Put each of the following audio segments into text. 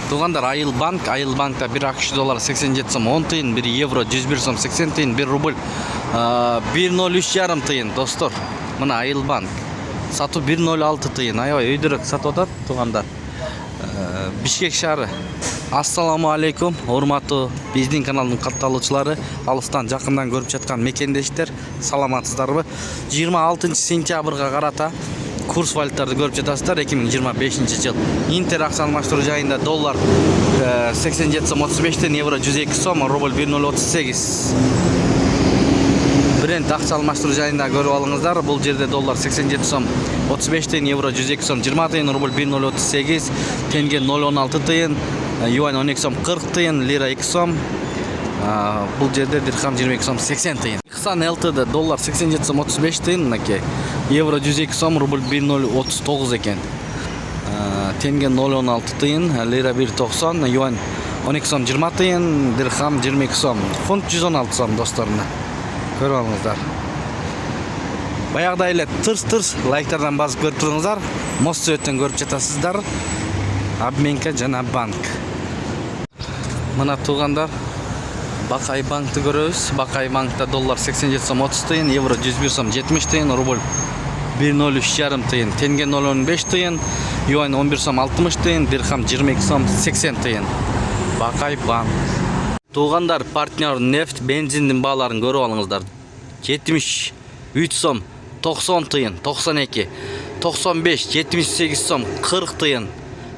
Туғандар Айылбанкта 1 ақш доллар 87 сом 10 тиын, 1 евро 101 сом 80 тиын, 1 рубль 1.03 тиын, достор. Мына Айылбанк. Сату 1.06 тиын. Аябай өйдірік сатып атат, туғандар. Бишкек шары. Ассаламу алейкум, урматтуу биздин каналдын катталуучулары, алыстан жакындан көрүп жаткан мекендештер, саламатсыздарбы? 26 сентябрга карата курс валюталарды көрүп жатасыздар. 2025 жыл Интер акча алмаштыруу жайында доллар 87 сом 35 тен, евро 102 сом, рубль 1.038. Брент акча алмаштыруу жайында көрүп алыңыздар. Бул жерде доллар 87 сом 35 тен, евро 102 сом 20 тен, рубль 1.038, тенге 0.16 тен, юань 12 сом 40 тен, лира 2 сом. Бул жерде дирхам 22 сом 80 тен. Ихсан ЛТД доллар 87 сом 35 тен, евро 102 сом, рубль 1.039 экен. Тенге 0.16 тен, лира 1.90, юань 12 сом 20 тен, дирхам 22 сом. Фунт 116 сом, досторумдар. Көріп алыңыздар. Баяғыда эле тырс лайктардан басып көрүп туруңуздар. Мост сөйттен көрүп жатасыздар. Обменка жана банк. Мына туугандар Бакай банкты көрөбүз. Бакай банкта доллар 87 сом 30 тиын, евро 101 сом 70 тиын, рубль 1.03 тиын, тенге 0.15 тиын, юань 11 сом 60 тиын, дирхам 22 сом 80 тиын. Бакай банк. Туғандар партнер нефть бензиндин бааларын көрүп алыңыздар. 73 сом 90 тиын, 92, 95, 78 сом 40 тиын,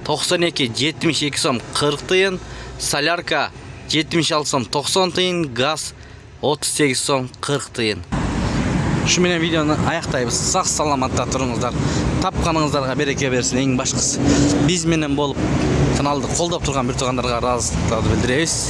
92, 72 сом 40 тиын, солярка 76 сом 90 тиын, газ 38 сом 40 тиын. Şu менен видеону аяктайбыз. Сак саламатта туруңуздар. Тапканыңыздарга береке берсин, эң башкысы. Биз менен болуп каналды колдоп турган бир туугандарга ыраазычылыктарды билдиребиз.